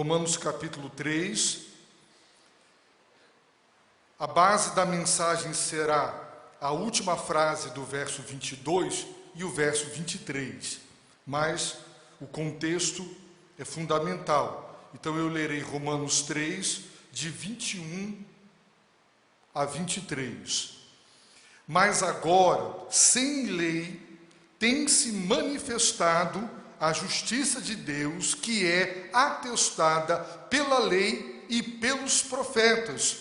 Romanos capítulo 3. A base da mensagem será a última frase do verso 22 e o verso 23, mas o contexto é fundamental. Então eu lerei Romanos 3, de 21 a 23. Mas agora, sem lei, tem se manifestado a justiça de Deus, que é atestada pela lei e pelos profetas.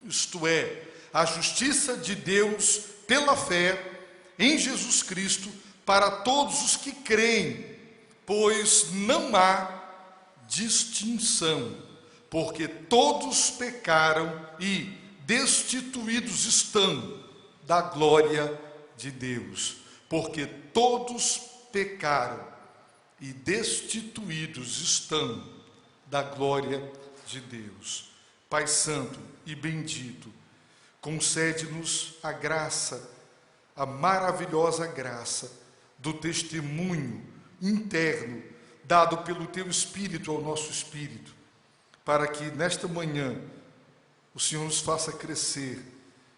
Isto é, a justiça de Deus pela fé em Jesus Cristo para todos os que creem, pois não há distinção, porque todos pecaram e destituídos estão da glória de Deus. Porque todos pecaram e destituídos estão da glória de Deus. Pai Santo e bendito, concede-nos a graça, a maravilhosa graça do testemunho interno dado pelo Teu Espírito ao nosso Espírito, para que nesta manhã o Senhor nos faça crescer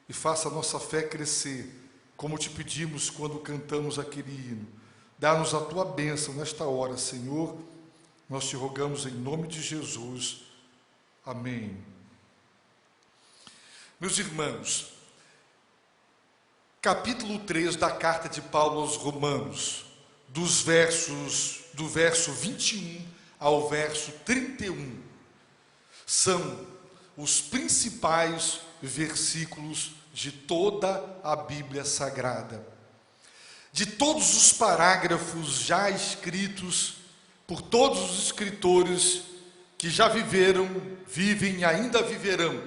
e faça a nossa fé crescer, como te pedimos quando cantamos aquele hino. Dá-nos a Tua bênção nesta hora, Senhor. Nós te rogamos em nome de Jesus. Amém. Meus irmãos, capítulo 3 da carta de Paulo aos Romanos, do verso 21 ao verso 31, são os principais versículos de toda a Bíblia Sagrada. De todos os parágrafos já escritos por todos os escritores que já viveram, vivem e ainda viverão,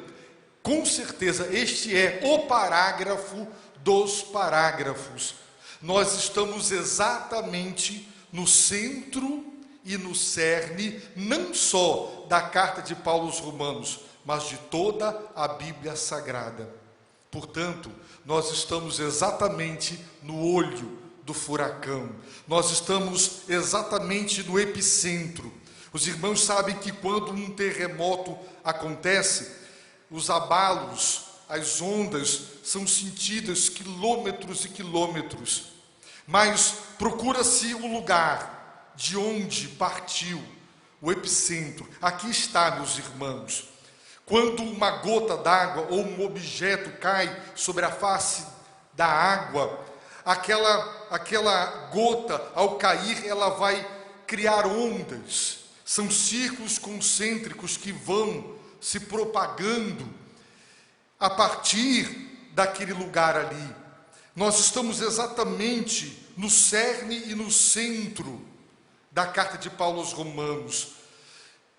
com certeza este é o parágrafo dos parágrafos. Nós estamos exatamente no centro e no cerne, não só da carta de Paulo aos Romanos, mas de toda a Bíblia Sagrada. Portanto, nós estamos exatamente no olho do furacão. Nós estamos exatamente no epicentro. Os irmãos sabem que quando um terremoto acontece, os abalos, as ondas são sentidas quilômetros e quilômetros. Mas procura-se o lugar de onde partiu o epicentro. Aqui está, meus irmãos. Quando uma gota d'água ou um objeto cai sobre a face da água, aquela gota, ao cair, ela vai criar ondas. São círculos concêntricos que vão se propagando a partir daquele lugar ali. Nós estamos exatamente no cerne e no centro da carta de Paulo aos Romanos.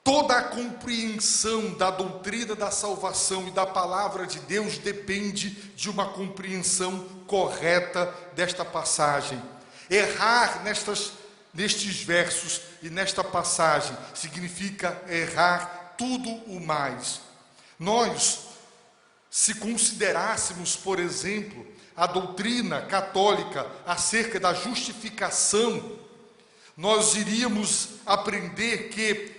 Toda a compreensão da doutrina da salvação e da palavra de Deus depende de uma compreensão correta desta passagem. Errar nestes versos e nesta passagem significa errar tudo o mais. Nós, se considerássemos, por exemplo, a doutrina católica acerca da justificação, nós iríamos aprender que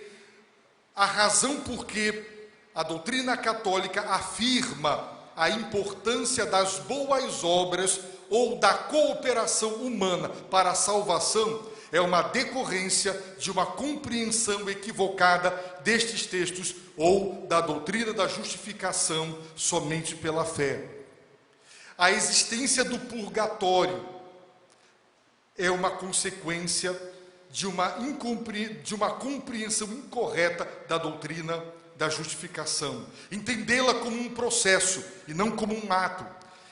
a razão por que a doutrina católica afirma a importância das boas obras ou da cooperação humana para a salvação é uma decorrência de uma compreensão equivocada destes textos ou da doutrina da justificação somente pela fé. A existência do purgatório é uma consequência de uma compreensão incorreta da doutrina da justificação. Entendê-la como um processo e não como um ato.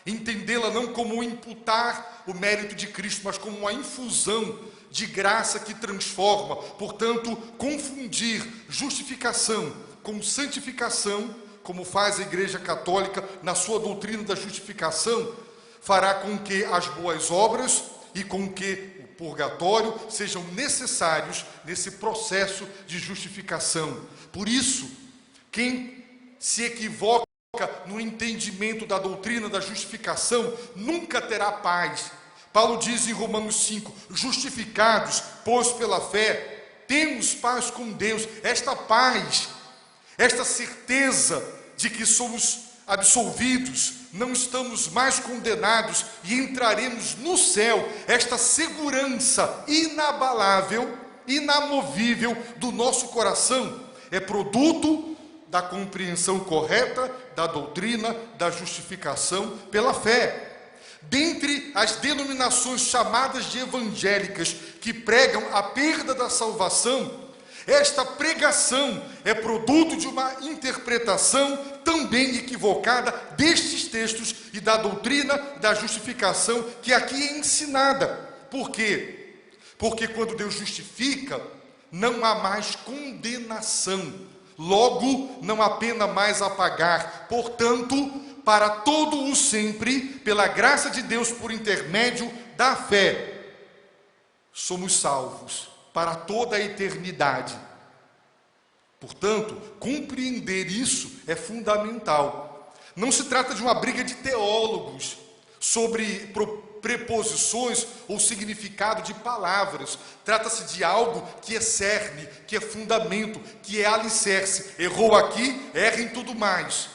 Entendê-la não como imputar o mérito de Cristo, mas como uma infusão de graça que transforma. Portanto, confundir justificação com santificação, como faz a Igreja Católica na sua doutrina da justificação, fará com que as boas obras e com que purgatório sejam necessários nesse processo de justificação. Por isso, quem se equivoca no entendimento da doutrina da justificação nunca terá paz. Paulo diz em Romanos 5, justificados, pois pela fé, temos paz com Deus. Esta paz, esta certeza de que somos absolvidos, não estamos mais condenados e entraremos no céu, esta segurança inabalável, inamovível do nosso coração, é produto da compreensão correta da doutrina da justificação pela fé. Dentre as denominações chamadas de evangélicas que pregam a perda da salvação, esta pregação é produto de uma interpretação também equivocada destes textos e da doutrina da justificação que aqui é ensinada. Por quê? Porque quando Deus justifica, não há mais condenação. Logo, não há pena mais a pagar. Portanto, para todo o sempre, pela graça de Deus por intermédio da fé, somos salvos para toda a eternidade. Portanto, compreender isso é fundamental. Não se trata de uma briga de teólogos sobre preposições ou significado de palavras. Trata-se de algo que é cerne, que é fundamento, que é alicerce. Errou aqui, erra em tudo mais.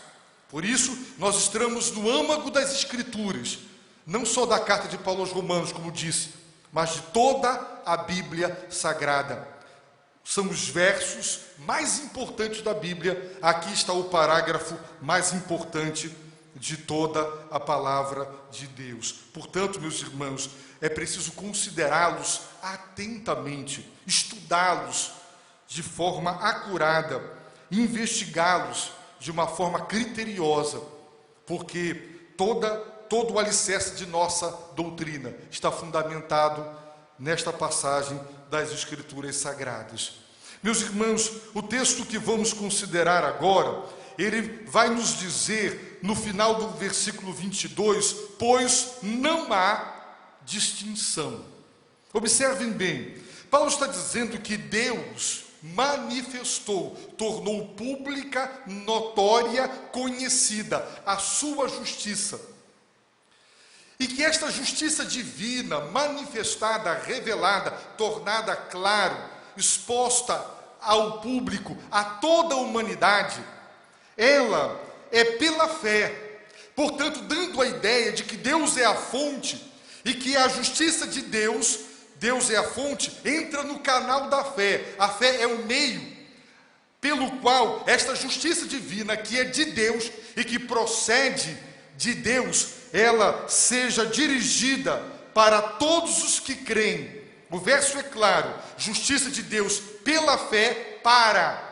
Por isso, nós estamos no âmago das Escrituras, não só da carta de Paulo aos Romanos, como disse, mas de toda a Bíblia Sagrada. São os versos mais importantes da Bíblia. Aqui está o parágrafo mais importante de toda a palavra de Deus. Portanto, meus irmãos, é preciso considerá-los atentamente, estudá-los de forma acurada, investigá-los de uma forma criteriosa, porque todo o alicerce de nossa doutrina está fundamentado nesta passagem das Escrituras Sagradas. Meus irmãos, o texto que vamos considerar agora, ele vai nos dizer, no final do versículo 22, pois não há distinção. Observem bem, Paulo está dizendo que Deus manifestou, tornou pública, notória, conhecida a sua justiça. E que esta justiça divina, manifestada, revelada, tornada claro, exposta ao público, a toda a humanidade, ela é pela fé. Portanto, dando a ideia de que Deus é a fonte e que a justiça de Deus é a fonte, entra no canal da fé. A fé é o meio pelo qual esta justiça divina, que é de Deus e que procede de Deus, ela seja dirigida para todos os que creem. O verso é claro: justiça de Deus pela fé para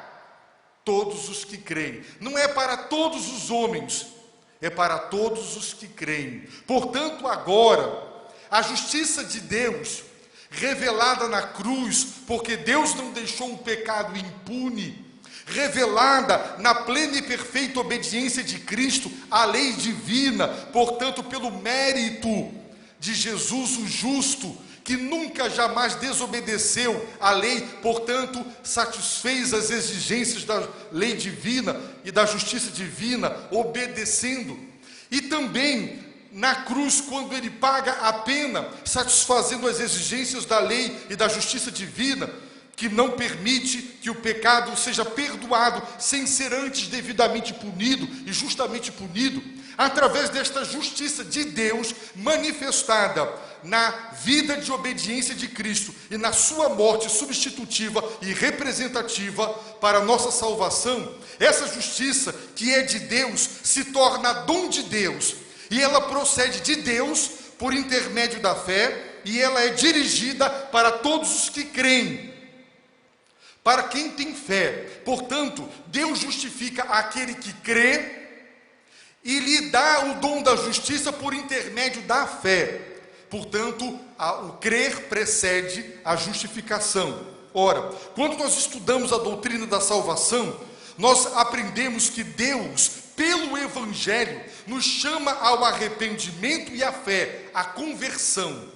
todos os que creem. Não é para todos os homens, é para todos os que creem. Portanto, agora, a justiça de Deus revelada na cruz, porque Deus não deixou o pecado impune, revelada na plena e perfeita obediência de Cristo à lei divina, portanto, pelo mérito de Jesus o justo, que nunca jamais desobedeceu à lei, portanto, satisfez as exigências da lei divina e da justiça divina, obedecendo. E também na cruz, quando ele paga a pena, satisfazendo as exigências da lei e da justiça divina, que não permite que o pecado seja perdoado sem ser antes devidamente punido e justamente punido, através desta justiça de Deus manifestada na vida de obediência de Cristo e na sua morte substitutiva e representativa para a nossa salvação. Essa justiça que é de Deus se torna dom de Deus, e ela procede de Deus por intermédio da fé, e ela é dirigida para todos os que creem, para quem tem fé. Portanto, Deus justifica aquele que crê e lhe dá o dom da justiça por intermédio da fé. Portanto, o crer precede a justificação. Ora, quando nós estudamos a doutrina da salvação, nós aprendemos que Deus, pelo Evangelho, nos chama ao arrependimento e à fé, à conversão.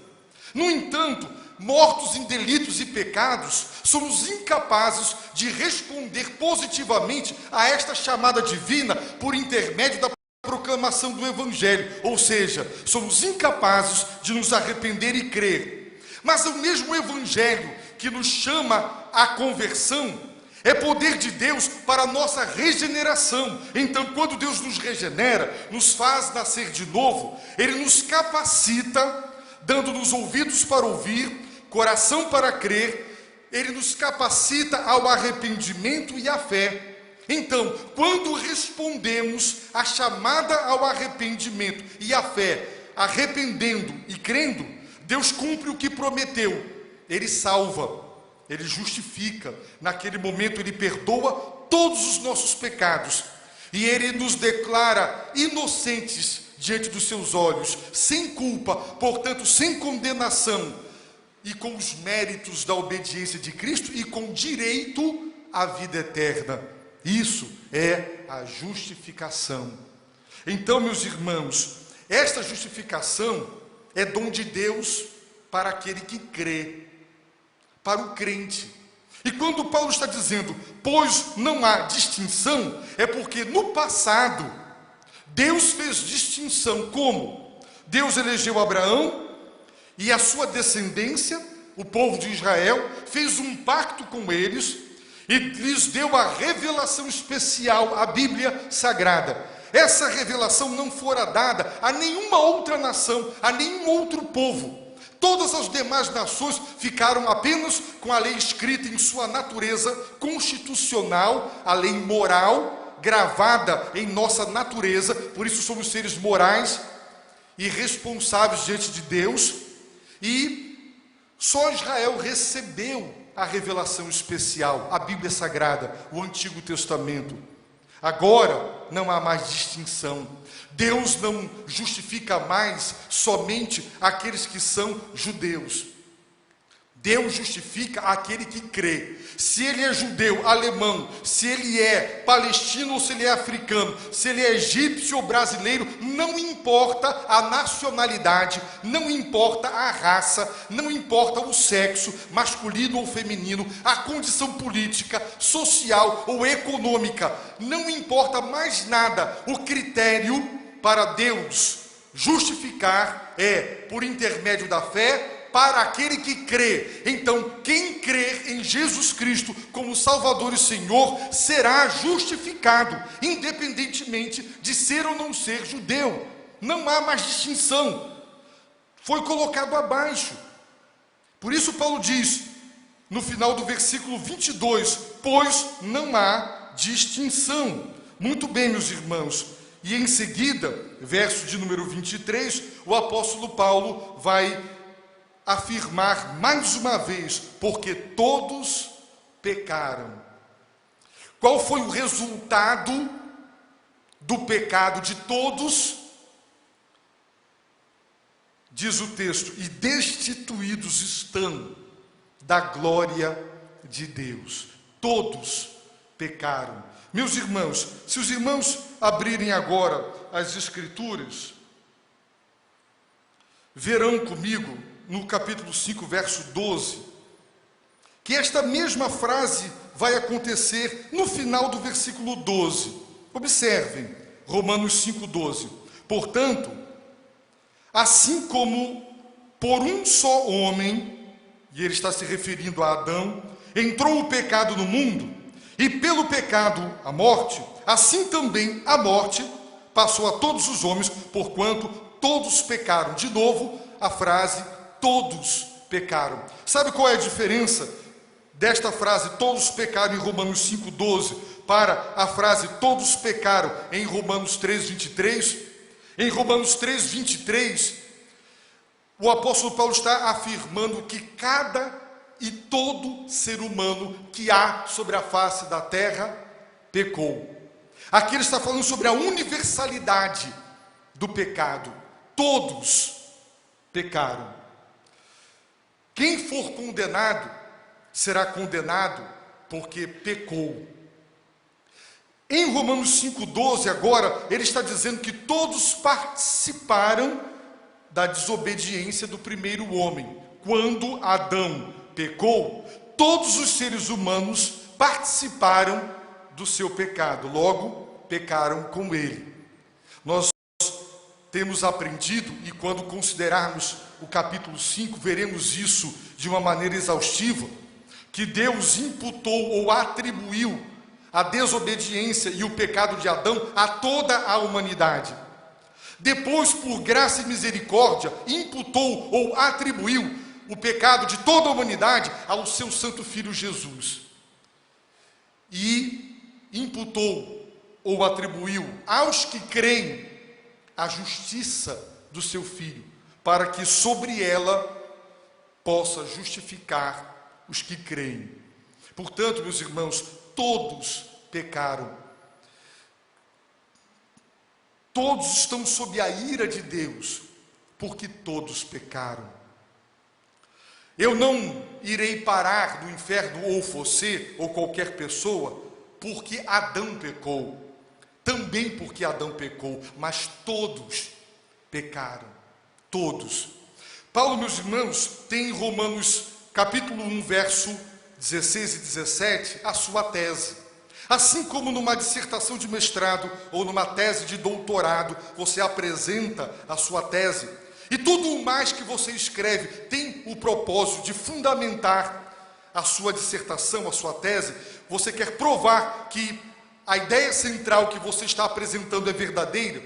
No entanto, mortos em delitos e pecados, somos incapazes de responder positivamente a esta chamada divina por intermédio da proclamação do Evangelho, ou seja, somos incapazes de nos arrepender e crer. Mas o mesmo Evangelho que nos chama a conversão é poder de Deus para a nossa regeneração. Então, quando Deus nos regenera, nos faz nascer de novo, Ele nos capacita, dando-nos ouvidos para ouvir, coração para crer, Ele nos capacita ao arrependimento e à fé. Então, quando respondemos à chamada ao arrependimento e à fé, arrependendo e crendo, Deus cumpre o que prometeu. Ele salva. Ele justifica, naquele momento Ele perdoa todos os nossos pecados, e Ele nos declara inocentes diante dos seus olhos, sem culpa, portanto sem condenação, e com os méritos da obediência de Cristo, e com direito à vida eterna. Isso é a justificação. Então, meus irmãos, esta justificação é dom de Deus para aquele que crê, para o crente. E quando Paulo está dizendo, pois não há distinção, é porque no passado, Deus fez distinção. Como? Deus elegeu Abraão e a sua descendência, o povo de Israel, fez um pacto com eles e lhes deu a revelação especial, a Bíblia Sagrada. Essa revelação não fora dada a nenhuma outra nação, a nenhum outro povo. Todas as demais nações ficaram apenas com a lei escrita em sua natureza constitucional, a lei moral, gravada em nossa natureza, por isso somos seres morais e responsáveis diante de Deus, e só Israel recebeu a revelação especial, a Bíblia Sagrada, o Antigo Testamento. Agora não há mais distinção. Deus não justifica mais somente aqueles que são judeus. Deus justifica aquele que crê. Se ele é judeu, alemão, se ele é palestino ou se ele é africano, se ele é egípcio ou brasileiro, não importa a nacionalidade, não importa a raça, não importa o sexo, masculino ou feminino, a condição política, social ou econômica, não importa mais nada. O critério para Deus justificar é por intermédio da fé, para aquele que crê. Então, quem crer em Jesus Cristo como Salvador e Senhor, será justificado, independentemente de ser ou não ser judeu. Não há mais distinção. Foi colocado abaixo. Por isso Paulo diz, no final do versículo 22, pois não há distinção. Muito bem, meus irmãos. E em seguida, verso de número 23, o apóstolo Paulo vai afirmar mais uma vez, porque todos pecaram. Qual foi o resultado do pecado de todos? Diz o texto, e destituídos estão da glória de Deus. Todos pecaram. Meus irmãos, se os irmãos abrirem agora as Escrituras, verão comigo no capítulo 5, verso 12, que esta mesma frase vai acontecer no final do versículo 12. Observem, Romanos 5, 12. Portanto, assim como por um só homem, e ele está se referindo a Adão, entrou o pecado no mundo, e pelo pecado a morte, assim também a morte passou a todos os homens, porquanto todos pecaram. De novo, a frase todos pecaram. Sabe qual é a diferença desta frase todos pecaram em Romanos 5,12 para a frase todos pecaram em Romanos 3,23? Em Romanos 3,23, o apóstolo Paulo está afirmando que cada e todo ser humano que há sobre a face da terra pecou. Aqui ele está falando sobre a universalidade do pecado. Todos pecaram. Quem for condenado, será condenado porque pecou. Em Romanos 5,12 agora, ele está dizendo que todos participaram da desobediência do primeiro homem. Quando Adão pecou, todos os seres humanos participaram do seu pecado, logo pecaram com ele. Nós temos aprendido, e quando considerarmos o capítulo 5, veremos isso de uma maneira exaustiva, que Deus imputou ou atribuiu a desobediência e o pecado de Adão a toda a humanidade. Depois, por graça e misericórdia, imputou ou atribuiu o pecado de toda a humanidade ao seu santo Filho Jesus. E imputou ou atribuiu aos que creem a justiça do seu Filho, para que sobre ela possa justificar os que creem. Portanto, meus irmãos, todos pecaram. Todos estão sob a ira de Deus, porque todos pecaram. Eu não irei parar no inferno, ou você, ou qualquer pessoa, porque Adão pecou. Também porque Adão pecou, mas todos pecaram. Todos. Paulo, meus irmãos, tem em Romanos capítulo 1, verso 16 e 17, a sua tese. Assim como numa dissertação de mestrado ou numa tese de doutorado, você apresenta a sua tese, e tudo o mais que você escreve tem o propósito de fundamentar a sua dissertação, a sua tese. Você quer provar que a ideia central que você está apresentando é verdadeira.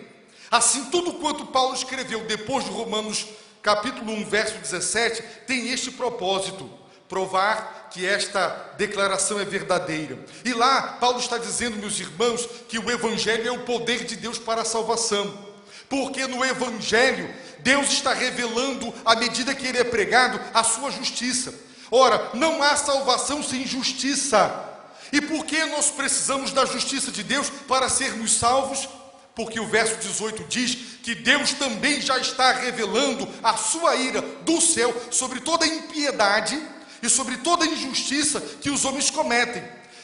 Assim, tudo quanto Paulo escreveu depois de Romanos capítulo 1, verso 17, tem este propósito: provar que esta declaração é verdadeira. E lá, Paulo está dizendo, meus irmãos, que o Evangelho é o poder de Deus para a salvação. Porque no Evangelho, Deus está revelando, à medida que ele é pregado, a sua justiça. Ora, não há salvação sem justiça. E por que nós precisamos da justiça de Deus para sermos salvos? Porque o verso 18 diz que Deus também já está revelando a sua ira do céu sobre toda a impiedade e sobre toda a injustiça que os homens cometem.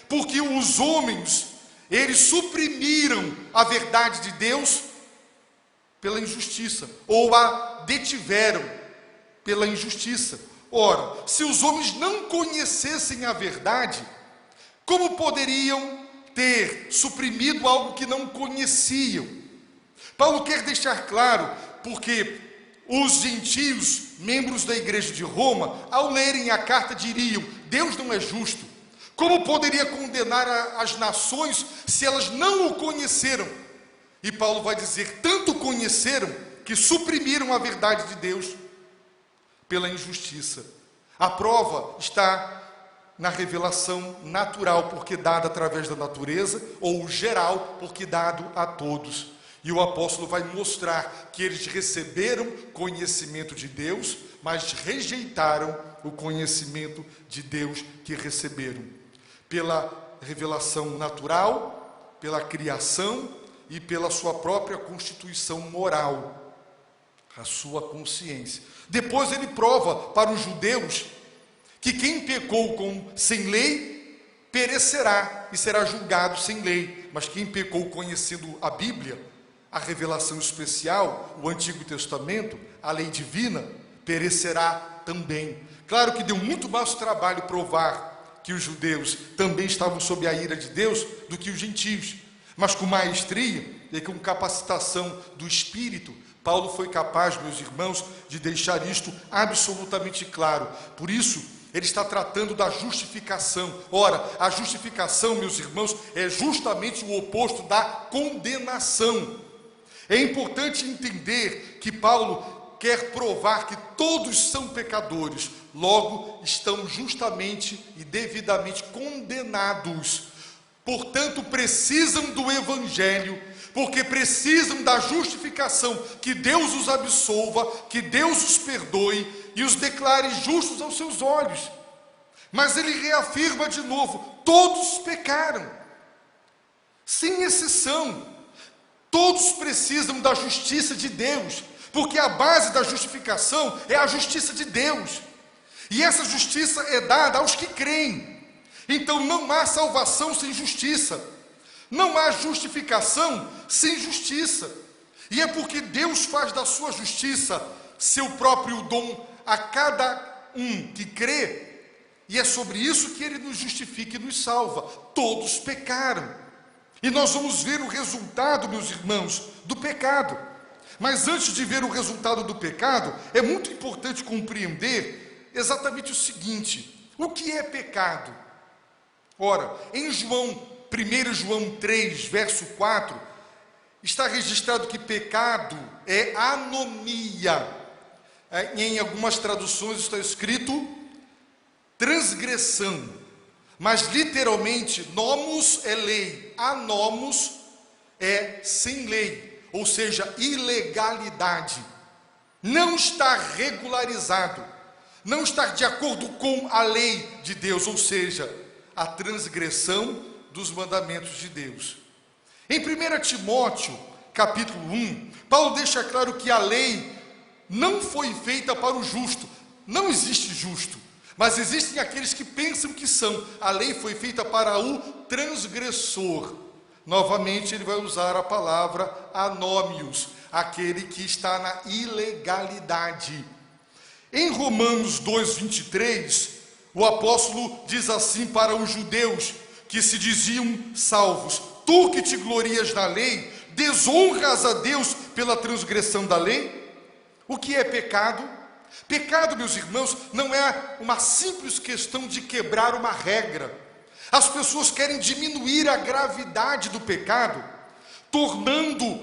Porque os homens, eles suprimiram a verdade de Deus pela injustiça, ou a detiveram pela injustiça. Ora, se os homens não conhecessem a verdade, como poderiam ter suprimido algo que não conheciam? Paulo quer deixar claro, porque os gentios, membros da igreja de Roma, ao lerem a carta diriam: Deus não é justo. Como poderia condenar as nações se elas não o conheceram? E Paulo vai dizer: tanto conheceram que suprimiram a verdade de Deus pela injustiça. A prova está na revelação natural, porque dada através da natureza, ou geral, porque dado a todos. E o apóstolo vai mostrar que eles receberam conhecimento de Deus, mas rejeitaram o conhecimento de Deus que receberam. Pela revelação natural, pela criação e pela sua própria constituição moral, a sua consciência. Depois ele prova para os judeus que quem pecou sem lei perecerá e será julgado sem lei, mas quem pecou conhecendo a Bíblia, a revelação especial, o Antigo Testamento, a lei divina, perecerá também. Claro que deu muito mais trabalho provar que os judeus também estavam sob a ira de Deus do que os gentios, mas com maestria e com capacitação do Espírito, Paulo foi capaz, meus irmãos, de deixar isto absolutamente claro. Por isso, ele está tratando da justificação. Ora, a justificação, meus irmãos, é justamente o oposto da condenação. É importante entender que Paulo quer provar que todos são pecadores, logo estão justamente e devidamente condenados. Portanto, precisam do Evangelho, porque precisam da justificação, que Deus os absolva, que Deus os perdoe e os declare justos aos seus olhos. Mas ele reafirma de novo: todos pecaram, sem exceção. Todos precisam da justiça de Deus, porque a base da justificação é a justiça de Deus, e essa justiça é dada aos que creem. Então não há salvação sem justiça, não há justificação sem justiça, e é porque Deus faz da sua justiça seu próprio dom a cada um que crê, e é sobre isso que ele nos justifica e nos salva. Todos pecaram, e nós vamos ver o resultado, meus irmãos, do pecado. Mas antes de ver o resultado do pecado, é muito importante compreender exatamente o seguinte: O que é pecado? Ora, em 1 João 3, verso 4, está registrado que pecado é anomia. Em algumas traduções está escrito transgressão, mas literalmente nomos é lei, anomos é sem lei, ou seja, ilegalidade. Não está regularizado, não está de acordo com a lei de Deus, ou seja, a transgressão dos mandamentos de Deus. Em 1 Timóteo, capítulo 1, Paulo deixa claro que a lei não foi feita para o justo. Não existe justo, mas existem aqueles que pensam que são. A lei foi feita para o transgressor. Novamente ele vai usar a palavra anômios, aquele que está na ilegalidade. Em Romanos 2:23, o apóstolo diz assim para os judeus que se diziam salvos: tu que te glorias na lei, desonras a Deus pela transgressão da lei? O que é pecado? Pecado, meus irmãos, não é uma simples questão de quebrar uma regra. As pessoas querem diminuir a gravidade do pecado, tornando-o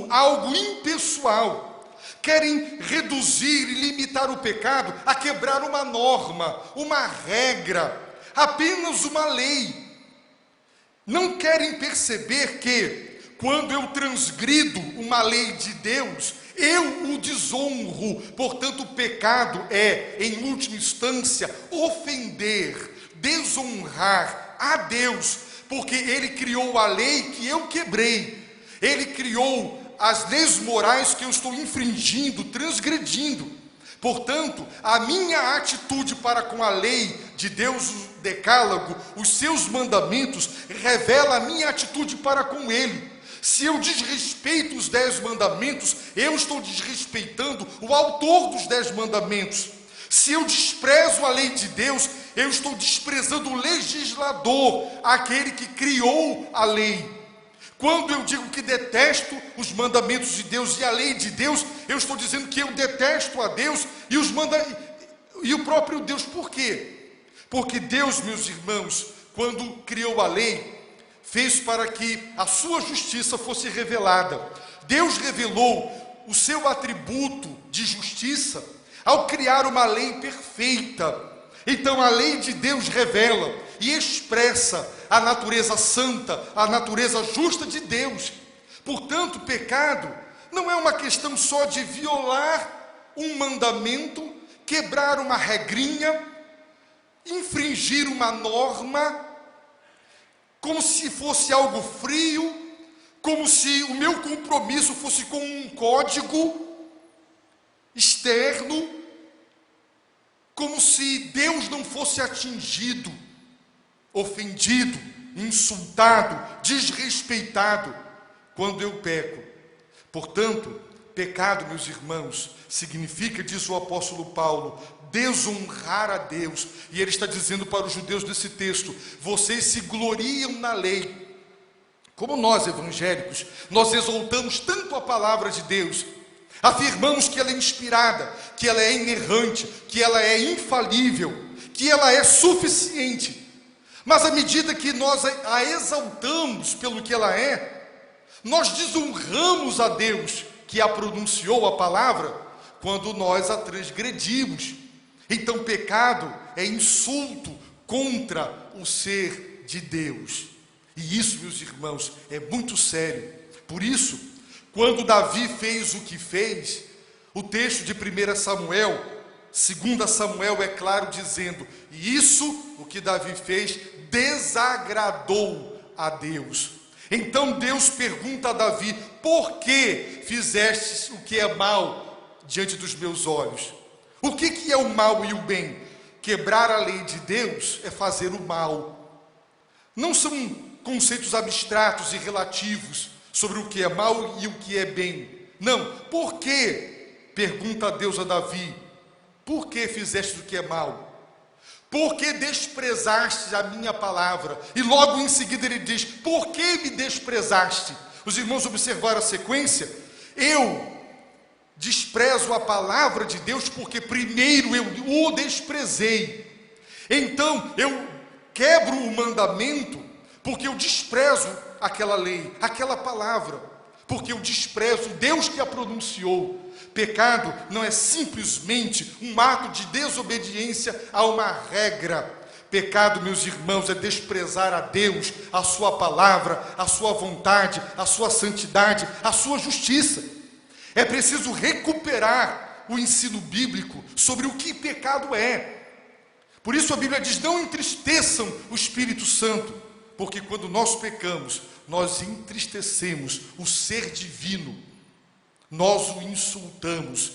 algo impessoal. Querem reduzir e limitar o pecado a quebrar uma norma, uma regra, apenas uma lei. Não querem perceber que, quando eu transgrido uma lei de Deus, eu o desonro. Portanto, o pecado é, em última instância, ofender, desonrar a Deus, porque Ele criou a lei que eu quebrei. Ele criou as leis morais que eu estou infringindo, transgredindo. Portanto, a minha atitude para com a lei de Deus, o decálogo, os seus mandamentos, revela a minha atitude para com Ele. Se eu desrespeito os 10 mandamentos, eu estou desrespeitando o autor dos 10 mandamentos. Se eu desprezo a lei de Deus, eu estou desprezando o legislador, aquele que criou a lei. Quando eu digo que detesto os mandamentos de Deus e a lei de Deus, eu estou dizendo que eu detesto a Deus e o próprio Deus. Por quê? Porque Deus, meus irmãos, quando criou a lei, fez para que a sua justiça fosse revelada. Deus revelou o seu atributo de justiça ao criar uma lei perfeita. Então a lei de Deus revela e expressa a natureza santa, a natureza justa de Deus. Portanto, pecado não é uma questão só de violar um mandamento, quebrar uma regrinha, infringir uma norma, como se fosse algo frio, como se o meu compromisso fosse com um código externo, como se Deus não fosse atingido, ofendido, insultado, desrespeitado quando eu peco. Portanto, pecado, meus irmãos, significa, diz o apóstolo Paulo, desonrar a Deus. E ele está dizendo para os judeus nesse texto: vocês se gloriam na lei. Como nós evangélicos, nós exaltamos tanto a palavra de Deus, afirmamos que ela é inspirada, que ela é inerrante, que ela é infalível, que ela é suficiente. Mas à medida que nós a exaltamos pelo que ela é, nós desonramos a Deus que a pronunciou a palavra, quando nós a transgredimos. Então pecado é insulto contra o ser de Deus. E isso, meus irmãos, é muito sério. Por isso, quando Davi fez o que fez, o texto de 1 Samuel, 2 Samuel é claro dizendo: e isso, o que Davi fez, desagradou a Deus. Então Deus pergunta a Davi: por que fizestes o que é mal diante dos meus olhos? O que é o mal e o bem? Quebrar a lei de Deus é fazer o mal. Não são conceitos abstratos e relativos sobre o que é mal e o que é bem. Não. Por que? Pergunta Deus a Davi: por que fizeste o que é mal? Por que desprezaste a minha palavra? E logo em seguida ele diz: por que me desprezaste? Os irmãos observaram a sequência? Eu desprezo a palavra de Deus porque primeiro eu o desprezei. Então eu quebro o mandamento porque eu desprezo aquela lei, aquela palavra, porque eu desprezo Deus que a pronunciou. Pecado não é simplesmente um ato de desobediência a uma regra. Pecado, meus irmãos, é desprezar a Deus, a sua palavra, a sua vontade, a sua santidade, a sua justiça. É preciso recuperar o ensino bíblico sobre o que pecado é. Por isso a Bíblia diz: não entristeçam o Espírito Santo, porque quando nós pecamos, nós entristecemos o ser divino, nós o insultamos.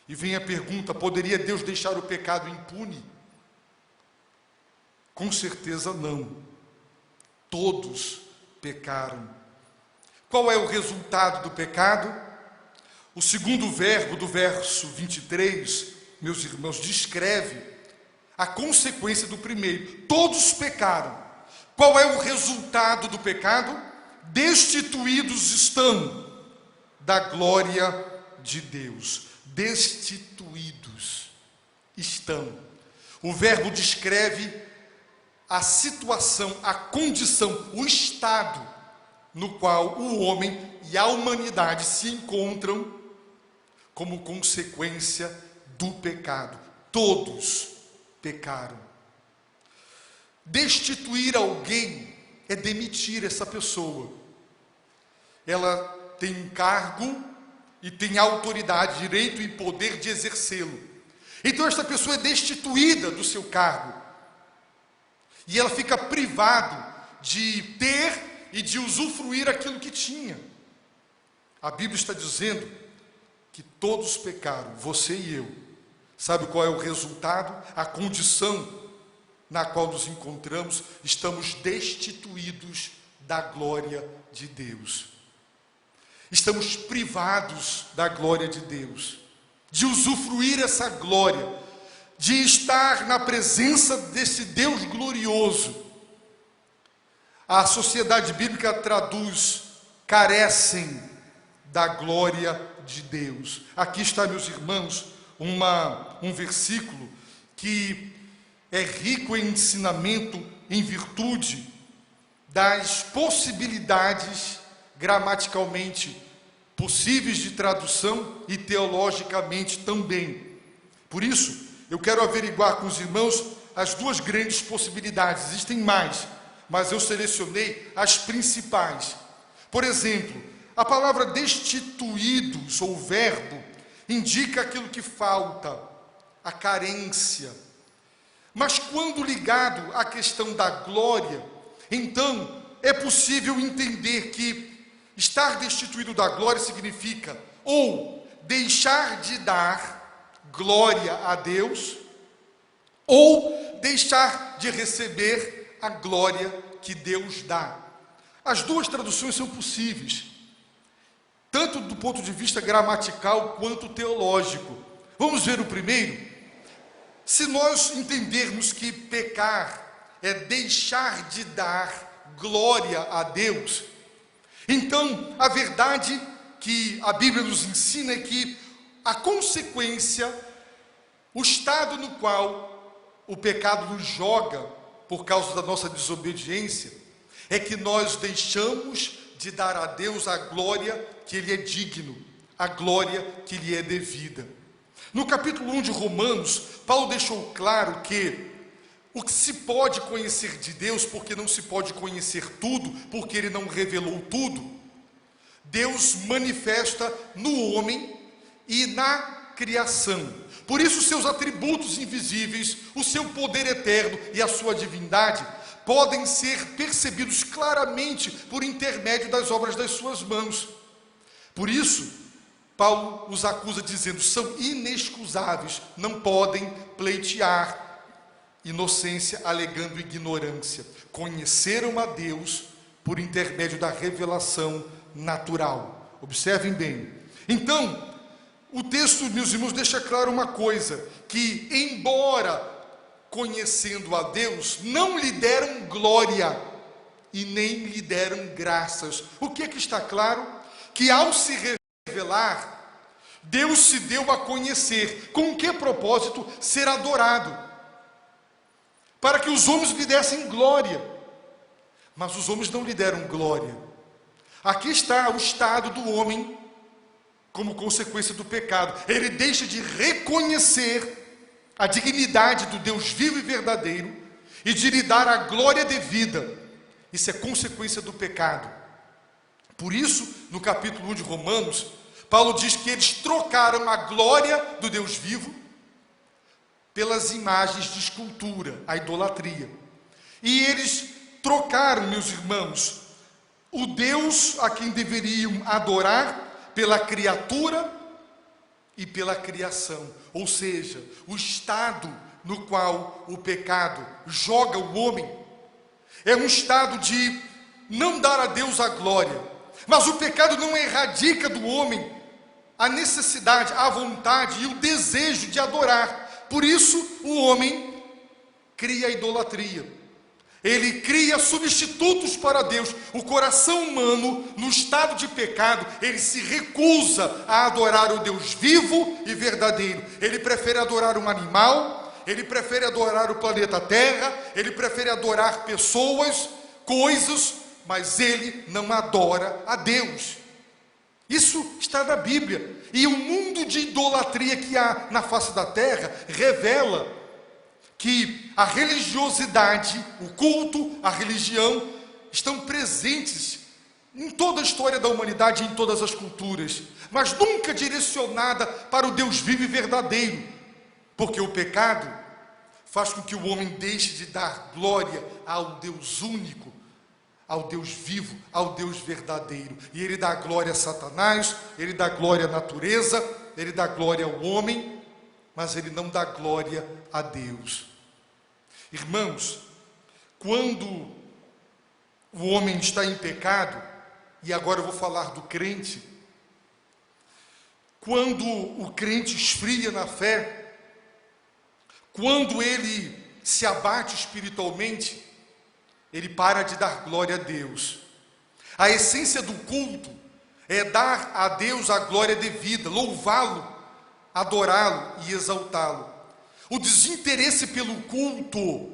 E vem a pergunta: poderia Deus deixar o pecado impune? Com certeza não. Todos pecaram. Qual é o resultado do pecado? O segundo verbo do verso 23, meus irmãos, descreve a consequência do primeiro. Todos pecaram. Qual é o resultado do pecado? Destituídos estão da glória de Deus. Destituídos estão. O verbo descreve a situação, a condição, o estado no qual o homem e a humanidade se encontram como consequência do pecado. Todos pecaram. Destituir alguém é demitir essa pessoa. Ela tem um cargo e tem autoridade, direito e poder de exercê-lo. Então esta pessoa é destituída do seu cargo. E ela fica privada de ter e de usufruir aquilo que tinha. A Bíblia está dizendo que todos pecaram, você e eu. Sabe qual é o resultado? A condição na qual nos encontramos: estamos destituídos da glória de Deus. Estamos privados da glória de Deus, de usufruir essa glória, de estar na presença desse Deus glorioso. A sociedade bíblica traduz: carecem da glória de Deus. Aqui está, meus irmãos, um versículo que é rico em ensinamento em virtude das possibilidades gramaticalmente possíveis de tradução e teologicamente também. Por isso, eu quero averiguar com os irmãos as duas grandes possibilidades. Existem mais, mas eu selecionei as principais. Por exemplo, a palavra destituídos, ou verbo, indica aquilo que falta, a carência. Mas quando ligado à questão da glória, então é possível entender que estar destituído da glória significa ou deixar de dar glória a Deus, ou deixar de receber a glória que Deus dá. As duas traduções são possíveis, tanto do ponto de vista gramatical quanto teológico. Vamos ver o primeiro. Se nós entendermos que pecar é deixar de dar glória a Deus, então a verdade que a Bíblia nos ensina é que a consequência, o estado no qual o pecado nos joga por causa da nossa desobediência, é que nós deixamos de dar a Deus a glória que Ele é digno, a glória que lhe é devida. No capítulo 1 de Romanos, Paulo deixou claro que o que se pode conhecer de Deus, porque não se pode conhecer tudo, porque Ele não revelou tudo, Deus manifesta no homem e na criação. Por isso, seus atributos invisíveis, o seu poder eterno e a sua divindade podem ser percebidos claramente por intermédio das obras das suas mãos. Por isso, Paulo os acusa dizendo: são inexcusáveis, não podem pleitear inocência alegando ignorância. Conheceram a Deus por intermédio da revelação natural. Observem bem. Então, o texto, meus irmãos, deixa claro uma coisa: que embora conhecendo a Deus, não lhe deram glória e nem lhe deram graças. O que é que está claro? Que ao se revelar, Deus se deu a conhecer. Com que propósito? Ser adorado. Para que os homens lhe dessem glória. Mas os homens não lhe deram glória. Aqui está o estado do homem como consequência do pecado. Ele deixa de reconhecer a dignidade do Deus vivo e verdadeiro e de lhe dar a glória devida. Isso é consequência do pecado. Por isso, no capítulo 1 de Romanos, Paulo diz que eles trocaram a glória do Deus vivo pelas imagens de escultura, a idolatria. E eles trocaram, meus irmãos, o Deus a quem deveriam adorar pela criatura e pela criação. Ou seja, o estado no qual o pecado joga o homem é um estado de não dar a Deus a glória. Mas o pecado não erradica do homem a necessidade, a vontade e o desejo de adorar. Por isso, o homem cria a idolatria. Ele cria substitutos para Deus. O coração humano, no estado de pecado, ele se recusa a adorar o Deus vivo e verdadeiro. Ele prefere adorar um animal, ele prefere adorar o planeta Terra, ele prefere adorar pessoas, coisas, mas ele não adora a Deus. Isso está na Bíblia. E o mundo de idolatria que há na face da terra revela que a religiosidade, o culto, a religião estão presentes em toda a história da humanidade, em todas as culturas, mas nunca direcionada para o Deus vivo e verdadeiro, porque o pecado faz com que o homem deixe de dar glória ao Deus único, ao Deus vivo, ao Deus verdadeiro. E ele dá glória a Satanás, ele dá glória à natureza, ele dá glória ao homem, mas ele não dá glória a Deus. Irmãos, quando o homem está em pecado, e agora eu vou falar do crente, quando o crente esfria na fé, quando ele se abate espiritualmente, ele para de dar glória a Deus. A essência do culto é dar a Deus a glória devida, louvá-lo, adorá-lo e exaltá-lo. O desinteresse pelo culto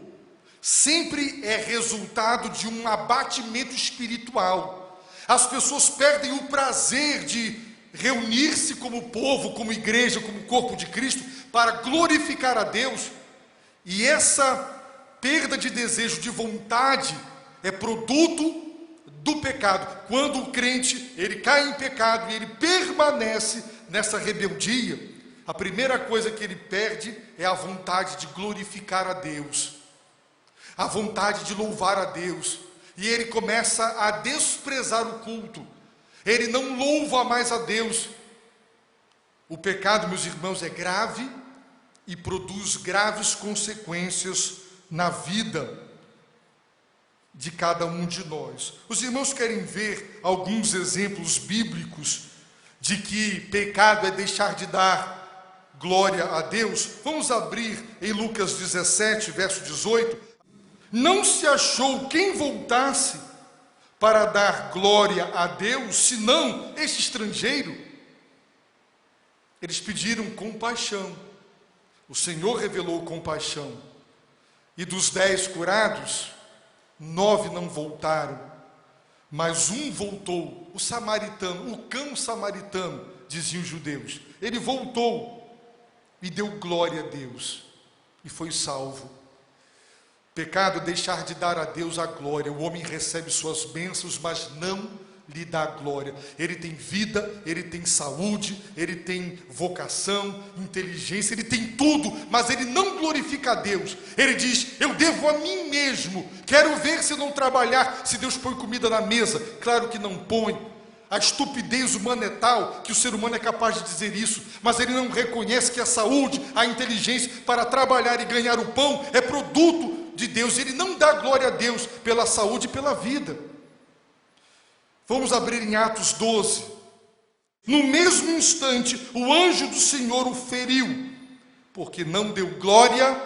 sempre é resultado de um abatimento espiritual. As pessoas perdem o prazer de reunir-se como povo, como igreja, como corpo de Cristo, para glorificar a Deus. E essa perda de desejo, de vontade, é produto do pecado. Quando o crente, ele cai em pecado e ele permanece nessa rebeldia, a primeira coisa que ele perde é a vontade de glorificar a Deus, a vontade de louvar a Deus, e ele começa a desprezar o culto, ele não louva mais a Deus. O pecado, meus irmãos, é grave e produz graves consequências na vida de cada um de nós. Os irmãos querem ver alguns exemplos bíblicos de que pecado é deixar de dar glória a Deus? Vamos abrir em Lucas 17, verso 18. Não se achou quem voltasse para dar glória a Deus, senão este estrangeiro. Eles pediram compaixão. O Senhor revelou compaixão. E dos 10 curados, 9 não voltaram, mas um voltou, o samaritano, o cão samaritano, diziam os judeus. Ele voltou e deu glória a Deus, e foi salvo. Pecado é deixar de dar a Deus a glória. O homem recebe suas bênçãos, mas não lhe dá glória. Ele tem vida, ele tem saúde, ele tem vocação, inteligência, ele tem tudo, mas ele não glorifica a Deus. Ele diz: eu devo a mim mesmo, quero ver se não trabalhar, se Deus põe comida na mesa. Claro que não põe. A estupidez humana é tal que o ser humano é capaz de dizer isso, mas ele não reconhece que a saúde, a inteligência para trabalhar e ganhar o pão é produto de Deus. Ele não dá glória a Deus pela saúde e pela vida. Vamos abrir em Atos 12. No mesmo instante, o anjo do Senhor o feriu, porque não deu glória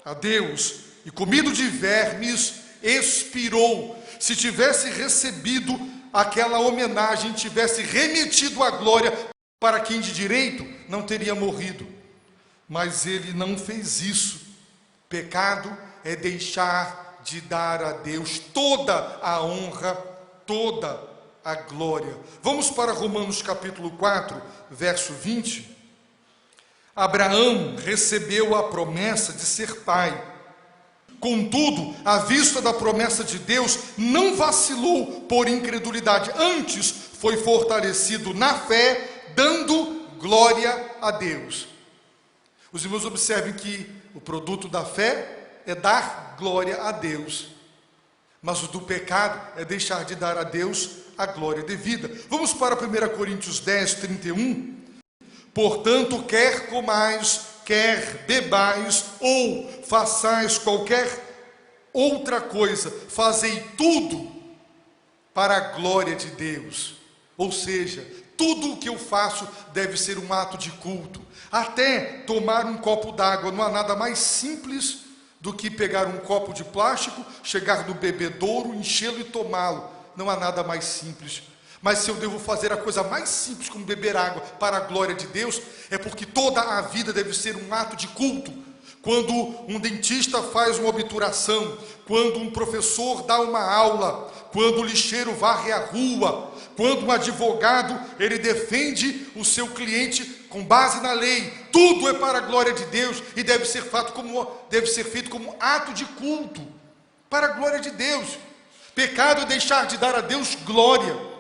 a Deus, e comido de vermes, expirou. Se tivesse recebido aquela homenagem, tivesse remetido a glória para quem de direito não teria morrido. Mas ele não fez isso. Pecado é deixar de dar a Deus toda a honra, toda a glória. Vamos para Romanos capítulo 4, verso 20. Abraão recebeu a promessa de ser pai. Contudo, à vista da promessa de Deus, não vacilou por incredulidade. Antes, foi fortalecido na fé, dando glória a Deus. Os irmãos observem que o produto da fé é dar glória a Deus. Mas o do pecado é deixar de dar a Deus a glória devida. Vamos para 1 Coríntios 10, 31. Portanto, quer comais, quer bebais, ou façais qualquer outra coisa, fazei tudo para a glória de Deus. Ou seja, tudo o que eu faço deve ser um ato de culto. Até tomar um copo d'água, não há nada mais simples do que pegar um copo de plástico, chegar no bebedouro, enchê-lo e tomá-lo. Não há nada mais simples. Mas se eu devo fazer a coisa mais simples como beber água para a glória de Deus, é porque toda a vida deve ser um ato de culto. Quando um dentista faz uma obturação, quando um professor dá uma aula, quando o lixeiro varre a rua, quando um advogado, ele defende o seu cliente com base na lei, tudo é para a glória de Deus e deve ser feito como ato de culto, para a glória de Deus. Pecado é deixar de dar a Deus glória.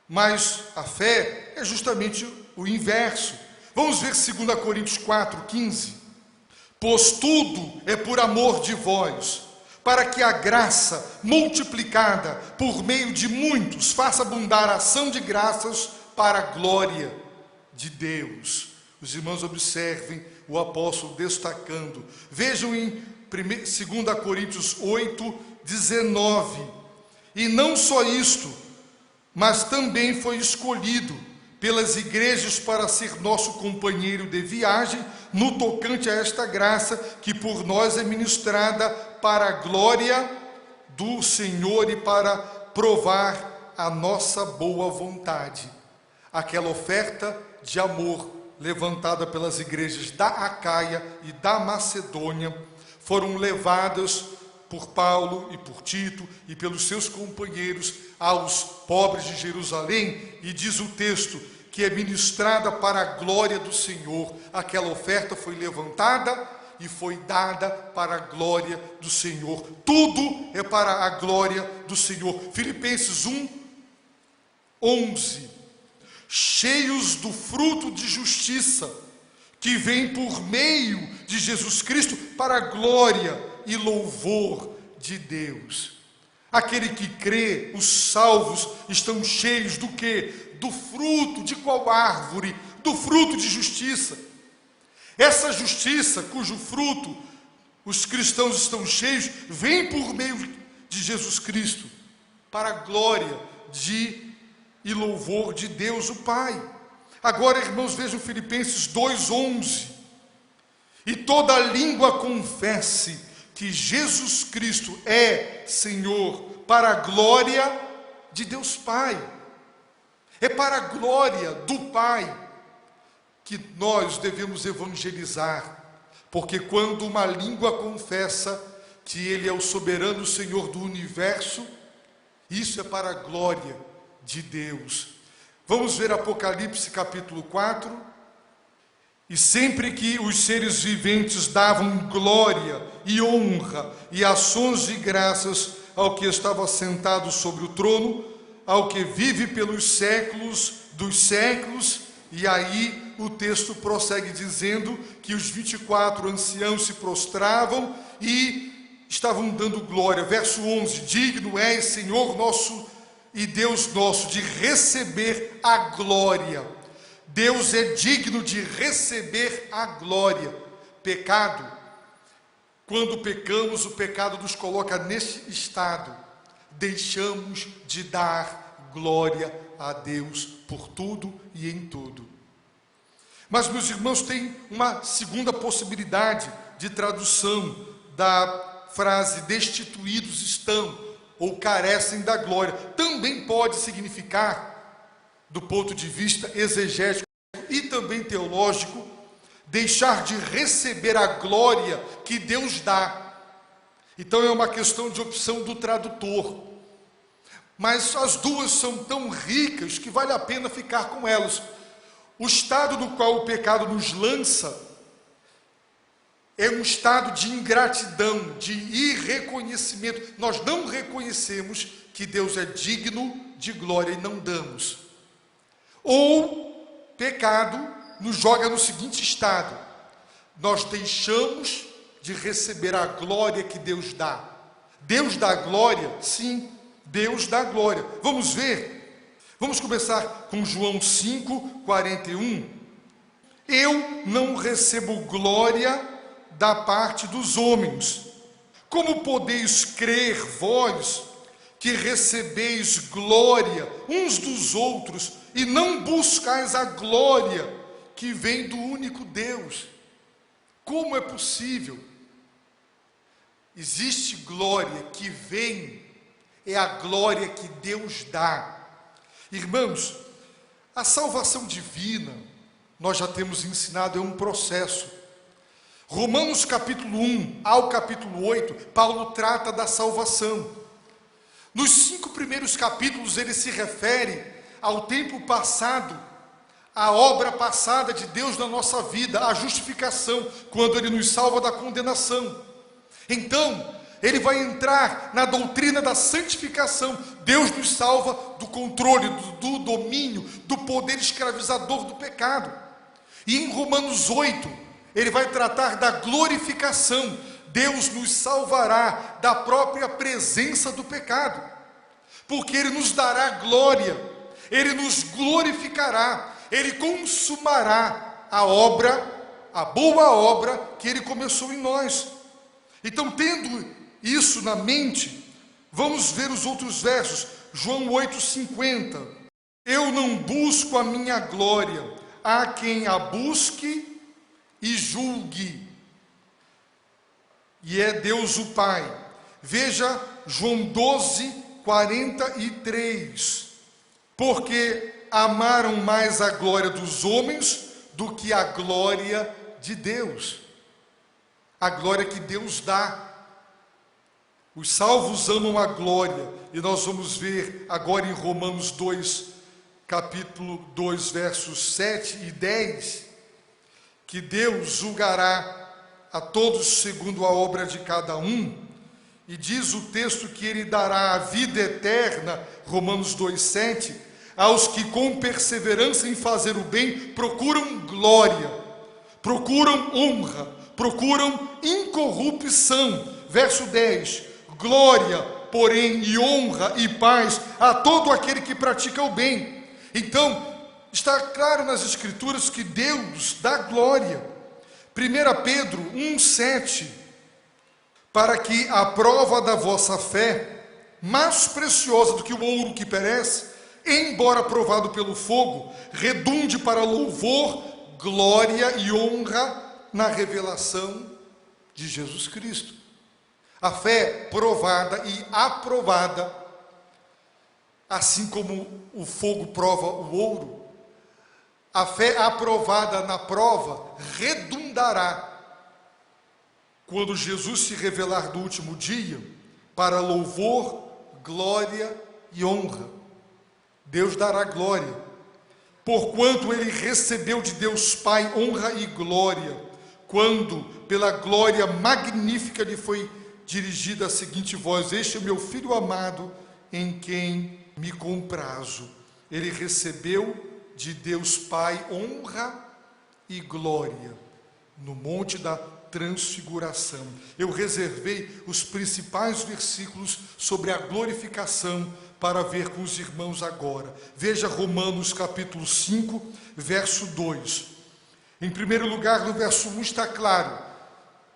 Mas a fé é justamente o inverso. Vamos ver 2 Coríntios 4, 15. Pois tudo é por amor de vós, para que a graça multiplicada por meio de muitos faça abundar a ação de graças para a glória de Deus. Os irmãos observem o apóstolo destacando. Vejam em 2 Coríntios 8, 19. E não só isto, mas também foi escolhido pelas igrejas para ser nosso companheiro de viagem no tocante a esta graça que por nós é ministrada para a glória do Senhor e para provar a nossa boa vontade. Aquela oferta de amor levantada pelas igrejas da Acaia e da Macedônia foram levadas por Paulo e por Tito e pelos seus companheiros aos pobres de Jerusalém, e diz o texto que é ministrada para a glória do Senhor. Aquela oferta foi levantada e foi dada para a glória do Senhor. Tudo é para a glória do Senhor. Filipenses 1, 11. Cheios do fruto de justiça, que vem por meio de Jesus Cristo para a glória e louvor de Deus. Aquele que crê, os salvos, estão cheios do quê? Do fruto de qual árvore? Do fruto de justiça. Essa justiça, cujo fruto os cristãos estão cheios, vem por meio de Jesus Cristo, para a glória e louvor de Deus o Pai. Agora, irmãos, vejam Filipenses 2:11. E toda língua confesse que Jesus Cristo é Senhor, para a glória de Deus Pai. É para a glória do Pai que nós devemos evangelizar, porque quando uma língua confessa que Ele é o soberano Senhor do universo, isso é para a glória de Deus. Vamos ver Apocalipse capítulo 4. E sempre que os seres viventes davam glória e honra e ações de graças ao que estava sentado sobre o trono, ao que vive pelos séculos dos séculos, e aí o texto prossegue dizendo que os 24 anciãos se prostravam e estavam dando glória. Verso 11, digno és, Senhor nosso e Deus nosso, de receber a glória. Deus é digno de receber a glória. Pecado, quando pecamos, o pecado nos coloca nesse estado. Deixamos de dar glória a Deus por tudo e em tudo. Mas, meus irmãos, tem uma segunda possibilidade de tradução da frase destituídos estão ou carecem da glória. Também pode significar do ponto de vista exegético e também teológico, deixar de receber a glória que Deus dá. Então é uma questão de opção do tradutor. Mas as duas são tão ricas que vale a pena ficar com elas. O estado no qual o pecado nos lança é um estado de ingratidão, de irreconhecimento. Nós não reconhecemos que Deus é digno de glória e não damos. Ou pecado nos joga no seguinte estado: nós deixamos de receber a glória que Deus dá. Deus dá glória? Sim, Deus dá glória. Vamos ver? Vamos começar com João 5:41. Eu não recebo glória da parte dos homens. Como podeis crer vós que recebeis glória uns dos outros e não buscais a glória que vem do único Deus? Como é possível? Existe glória que vem, é a glória que Deus dá. Irmãos, a salvação divina, nós já temos ensinado, é um processo. Romanos capítulo 1 ao capítulo 8, Paulo trata da salvação. Nos 5 primeiros capítulos ele se refere ao tempo passado, à obra passada de Deus na nossa vida, a justificação, quando ele nos salva da condenação. Então, ele vai entrar na doutrina da santificação. Deus nos salva do controle, do domínio, do poder escravizador do pecado. E em Romanos 8, ele vai tratar da glorificação. Deus nos salvará da própria presença do pecado, porque Ele nos dará glória, Ele nos glorificará, Ele consumará a obra, a boa obra que Ele começou em nós. Então, tendo isso na mente, vamos ver os outros versos. João 8:50. Eu não busco a minha glória, há quem a busque e julgue, e é Deus o Pai. Veja João 12:43. Porque amaram mais a glória dos homens do que a glória de Deus, a glória que Deus dá. Os salvos amam a glória, e nós vamos ver agora em Romanos 2, capítulo 2, versos 7 e 10, que Deus julgará a todos segundo a obra de cada um, e diz o texto que Ele dará a vida eterna, Romanos 2:7, aos que com perseverança em fazer o bem procuram glória, procuram honra, procuram incorrupção. Verso 10, glória, porém, e honra e paz a todo aquele que pratica o bem. Então, está claro nas Escrituras que Deus dá glória. 1 Pedro 1:7, para que a prova da vossa fé, mais preciosa do que o ouro que perece, embora provado pelo fogo, redunde para louvor, glória e honra na revelação de Jesus Cristo. A fé provada e aprovada, assim como o fogo prova o ouro, a fé aprovada na prova redundará quando Jesus se revelar do último dia para louvor, glória e honra. Deus dará glória, porquanto Ele recebeu de Deus Pai honra e glória, quando pela glória magnífica lhe foi dirigida a seguinte voz: este é meu Filho amado, em quem me comprazo. Ele recebeu de Deus Pai honra e glória no monte da transfiguração. Eu reservei os principais versículos sobre a glorificação para ver com os irmãos agora. Veja Romanos capítulo 5, verso 2. Em primeiro lugar, no verso 1 está claro: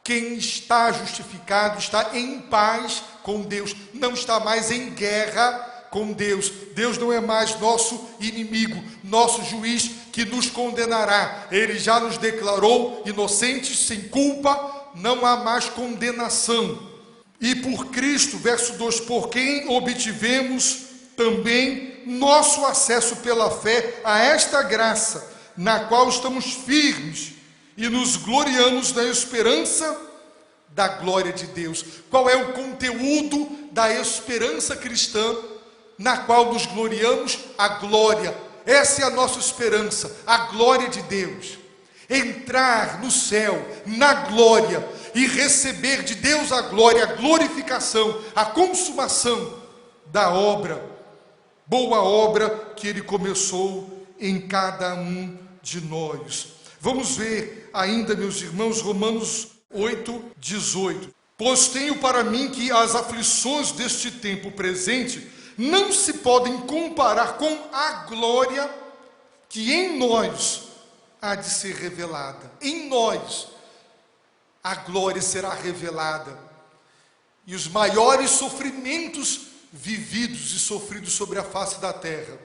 quem está justificado está em paz com Deus, não está mais em guerra com Deus. Deus não é mais nosso inimigo, nosso juiz que nos condenará. Ele já nos declarou inocentes, sem culpa, não há mais condenação. E por Cristo, verso 2, por quem obtivemos também nosso acesso pela fé a esta graça, na qual estamos firmes e nos gloriamos na esperança da glória de Deus. Qual é o conteúdo da esperança cristã na qual nos gloriamos? A glória. Essa é a nossa esperança, a glória de Deus. Entrar no céu, na glória, e receber de Deus a glória, a glorificação, a consumação da obra, boa obra que Ele começou em cada um de nós. Vamos ver ainda, meus irmãos, Romanos 8:18. Pois tenho para mim que as aflições deste tempo presente não se podem comparar com a glória que em nós há de ser revelada. Em nós a glória será revelada. E os maiores sofrimentos vividos e sofridos sobre a face da terra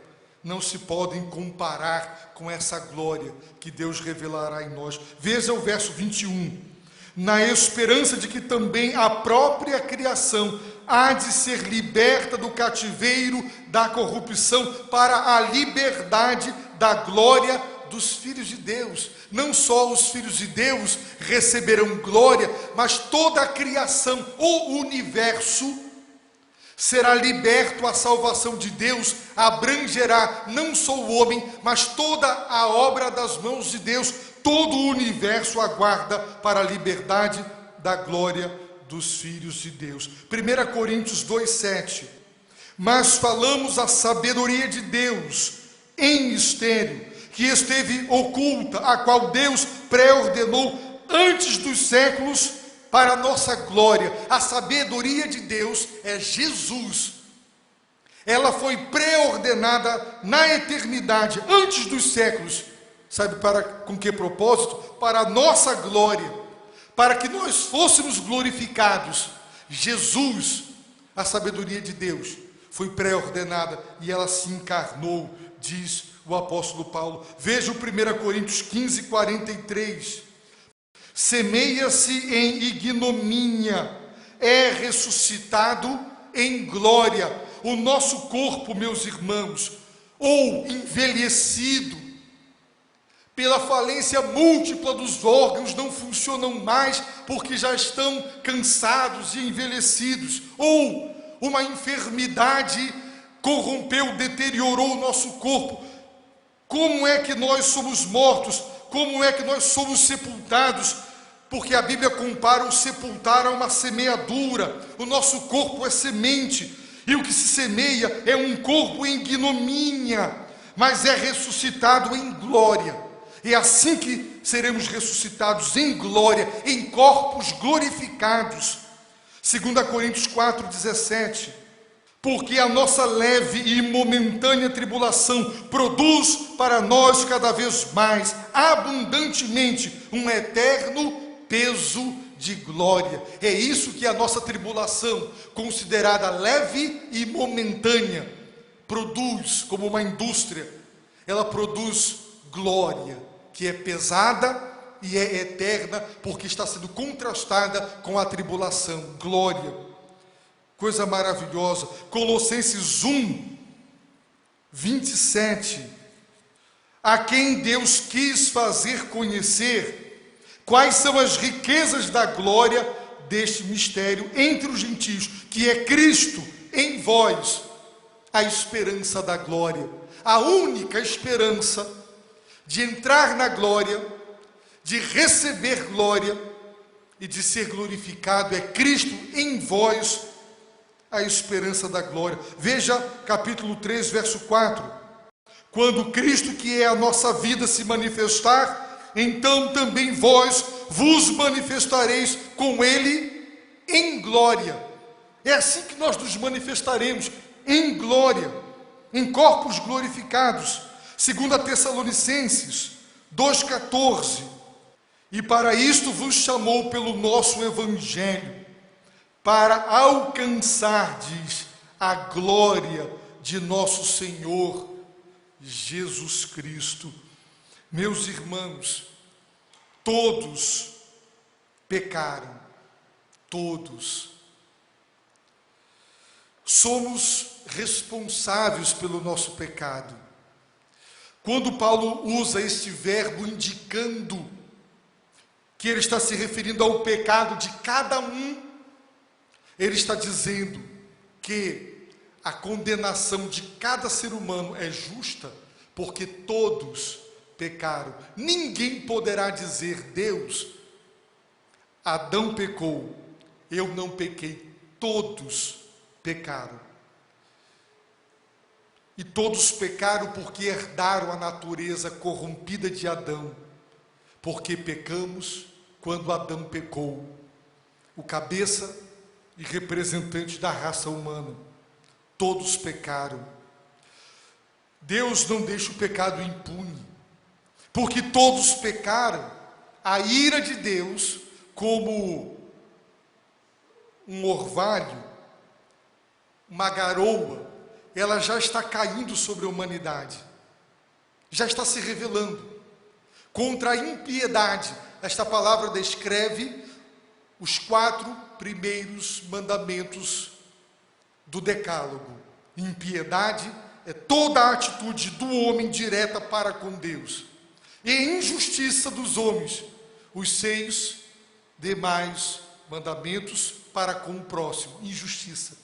não se podem comparar com essa glória que Deus revelará em nós. Veja o verso 21. Na esperança de que também a própria criação há de ser liberta do cativeiro da corrupção para a liberdade da glória dos filhos de Deus. Não só os filhos de Deus receberão glória, mas toda a criação, o universo, será liberto à salvação de Deus, abrangerá não só o homem, mas toda a obra das mãos de Deus. Todo o universo aguarda para a liberdade da glória dos filhos de Deus. 1 Coríntios 2:7. Mas falamos a sabedoria de Deus em mistério, que esteve oculta, a qual Deus pré-ordenou antes dos séculos para a nossa glória. A sabedoria de Deus é Jesus. Ela foi pré-ordenada na eternidade, antes dos séculos. Sabe com que propósito? Para a nossa glória, para que nós fôssemos glorificados. Jesus, a sabedoria de Deus, foi pré-ordenada e ela se encarnou, diz o apóstolo Paulo. Veja o 1 Coríntios 15:43. Semeia-se em ignomínia, é ressuscitado em glória. O nosso corpo, meus irmãos, ou envelhecido, pela falência múltipla dos órgãos, não funcionam mais porque já estão cansados e envelhecidos, ou uma enfermidade corrompeu, deteriorou o nosso corpo. Como é que nós somos mortos? Como é que nós somos sepultados? Porque a Bíblia compara o sepultar a uma semeadura. O nosso corpo é semente, e o que se semeia é um corpo em ignomínia, mas é ressuscitado em glória. É assim que seremos ressuscitados em glória, em corpos glorificados. 2 Coríntios 4:17. Porque a nossa leve e momentânea tribulação produz para nós cada vez mais, abundantemente, um eterno peso de glória. É isso que a nossa tribulação, considerada leve e momentânea, produz como uma indústria. Ela produz glória, que é pesada e é eterna, porque está sendo contrastada com a tribulação. Glória. Coisa maravilhosa. Colossenses 1:27. A quem Deus quis fazer conhecer quais são as riquezas da glória deste mistério entre os gentios, que é Cristo em vós, a esperança da glória. A única esperança de entrar na glória, de receber glória e de ser glorificado é Cristo em vós, a esperança da glória. Veja capítulo 3, verso 4. Quando Cristo, que é a nossa vida, se manifestar, então também vós vos manifestareis com Ele em glória. É assim que nós nos manifestaremos, em glória, em corpos glorificados. 2 Tessalonicenses 2,14. E para isto vos chamou pelo nosso evangelho, para alcançardes a glória de nosso Senhor Jesus Cristo. Meus irmãos, todos pecaram, todos. Somos responsáveis pelo nosso pecado. Quando Paulo usa este verbo indicando que ele está se referindo ao pecado de cada um, ele está dizendo que a condenação de cada ser humano é justa, porque todos pecaram. Ninguém poderá dizer: Deus, Adão pecou, eu não pequei. Todos pecaram. E todos pecaram porque herdaram a natureza corrompida de Adão. Porque pecamos quando Adão pecou. O cabeça e representante da raça humana. Todos pecaram. Deus não deixa o pecado impune. Porque todos pecaram, a ira de Deus, como um orvalho, uma garoa, ela já está caindo sobre a humanidade, já está se revelando contra a impiedade. Esta palavra descreve os 4 primeiros mandamentos do Decálogo. Impiedade é toda a atitude do homem direta para com Deus, e injustiça dos homens, os 6 demais mandamentos para com o próximo. Injustiça.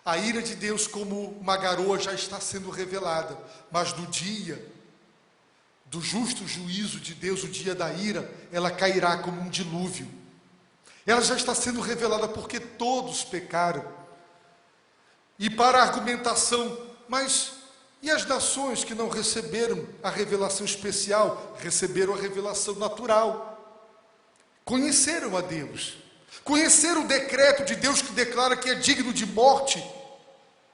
A ira de Deus, como uma garoa, já está sendo revelada, mas no dia do justo juízo de Deus, o dia da ira, ela cairá como um dilúvio. Ela já está sendo revelada porque todos pecaram. E para a argumentação, mas e as nações que não receberam a revelação especial? Receberam a revelação natural. Conheceram a Deus. Conheceram o decreto de Deus que declara que é digno de morte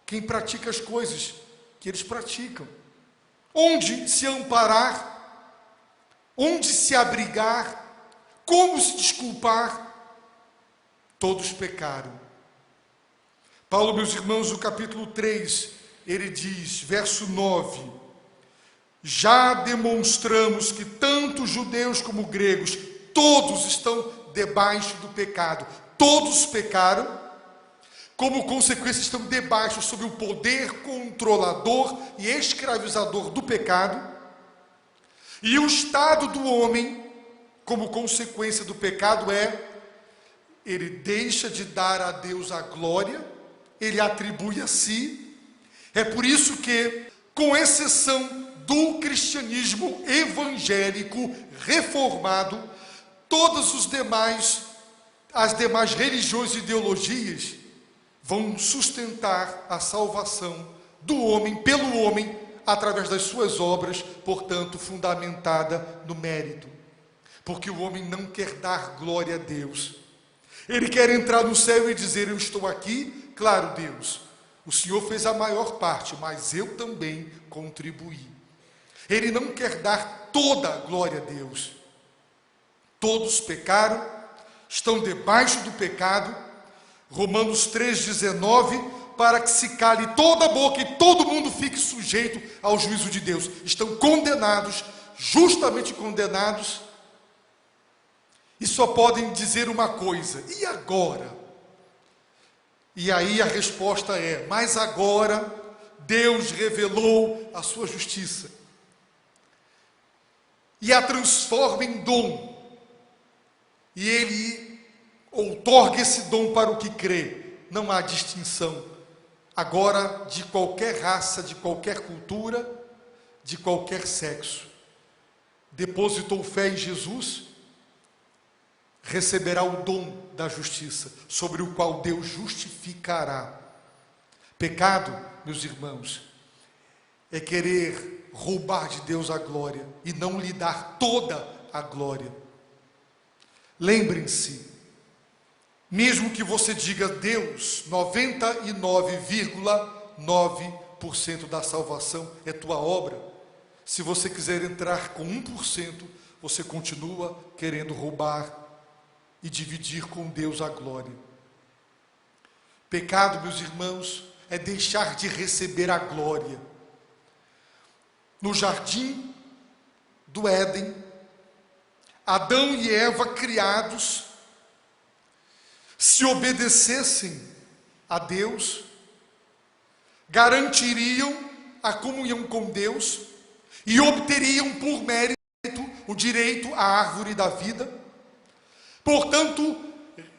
quem pratica as coisas que eles praticam. Onde se amparar? Onde se abrigar? Como se desculpar? Todos pecaram. Paulo, meus irmãos, no capítulo 3, ele diz, verso 9: já demonstramos que tanto judeus como gregos, todos estão debaixo do pecado. Todos pecaram, como consequência estão debaixo sob o poder controlador e escravizador do pecado. E o estado do homem, como consequência do pecado, ele deixa de dar a Deus a glória, ele atribui a si. É por isso que, com exceção do cristianismo evangélico reformado, as demais religiões e ideologias vão sustentar a salvação do homem, pelo homem, através das suas obras, portanto, fundamentada no mérito. Porque o homem não quer dar glória a Deus. Ele quer entrar no céu e dizer: eu estou aqui, claro, Deus, o Senhor fez a maior parte, mas eu também contribuí. Ele não quer dar toda a glória a Deus. Todos pecaram, estão debaixo do pecado. Romanos 3,19, para que se cale toda a boca e todo mundo fique sujeito ao juízo de Deus. Estão condenados, justamente condenados, e só podem dizer uma coisa: e agora? E aí a resposta é: mas agora Deus revelou a sua justiça e a transforma em dom, e Ele outorga esse dom para o que crê. Não há distinção agora de qualquer raça, de qualquer cultura, de qualquer sexo. Depositou fé em Jesus, receberá o dom da justiça, sobre o qual Deus justificará. Pecado, meus irmãos, é querer roubar de Deus a glória e não lhe dar toda a glória. Lembrem-se, mesmo que você diga Deus, 99,9% da salvação é tua obra. Se você quiser entrar com 1%, você continua querendo roubar e dividir com Deus a glória. Pecado, meus irmãos, é deixar de receber a glória. No jardim do Éden, Adão e Eva, criados, se obedecessem a Deus, garantiriam a comunhão com Deus e obteriam por mérito o direito à árvore da vida. Portanto,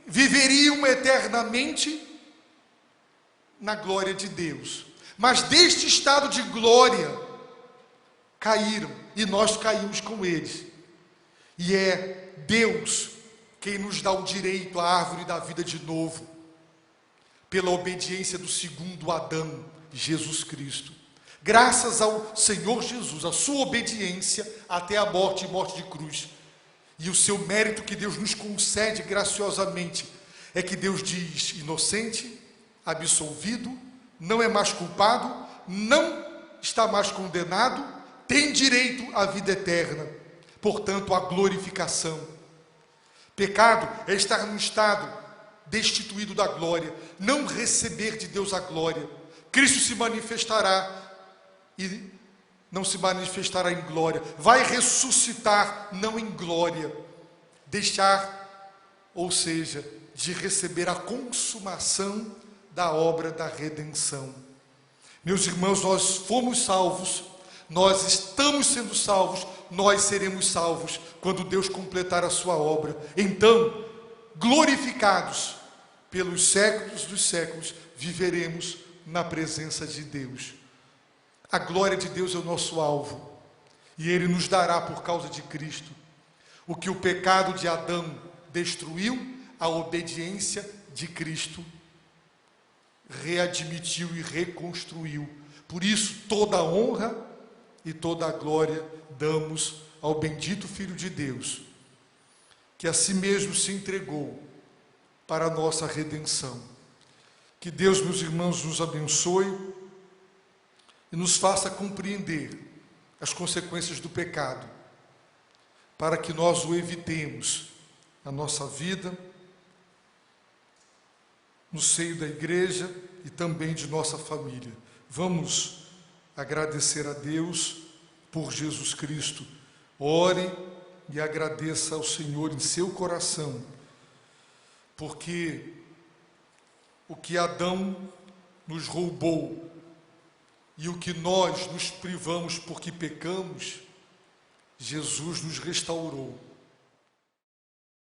viveriam eternamente na glória de Deus. Mas deste estado de glória caíram, e nós caímos com eles. E é Deus quem nos dá o direito à árvore da vida de novo, pela obediência do segundo Adão, Jesus Cristo. Graças ao Senhor Jesus, a sua obediência até a morte e morte de cruz, e o seu mérito que Deus nos concede graciosamente, é que Deus diz: inocente, absolvido, não é mais culpado, não está mais condenado, tem direito à vida eterna, portanto, à glorificação. Pecado é estar num estado destituído da glória, não receber de Deus a glória. Cristo se manifestará e não se manifestará em glória, vai ressuscitar não em glória, deixar, ou seja, de receber a consumação da obra da redenção. Meus irmãos, nós fomos salvos, nós estamos sendo salvos, nós seremos salvos quando Deus completar a sua obra. Então, glorificados pelos séculos dos séculos, viveremos na presença de Deus. A glória de Deus é o nosso alvo, e Ele nos dará, por causa de Cristo, o que o pecado de Adão destruiu, a obediência de Cristo readmitiu e reconstruiu. Por isso, toda a honra e toda a glória damos ao bendito Filho de Deus, que a si mesmo se entregou para a nossa redenção. Que Deus, meus irmãos, nos abençoe e nos faça compreender as consequências do pecado, para que nós o evitemos na nossa vida, no seio da igreja e também de nossa família. Vamos agradecer a Deus por Jesus Cristo. Ore e agradeça ao Senhor em seu coração, porque o que Adão nos roubou e o que nós nos privamos porque pecamos, Jesus nos restaurou.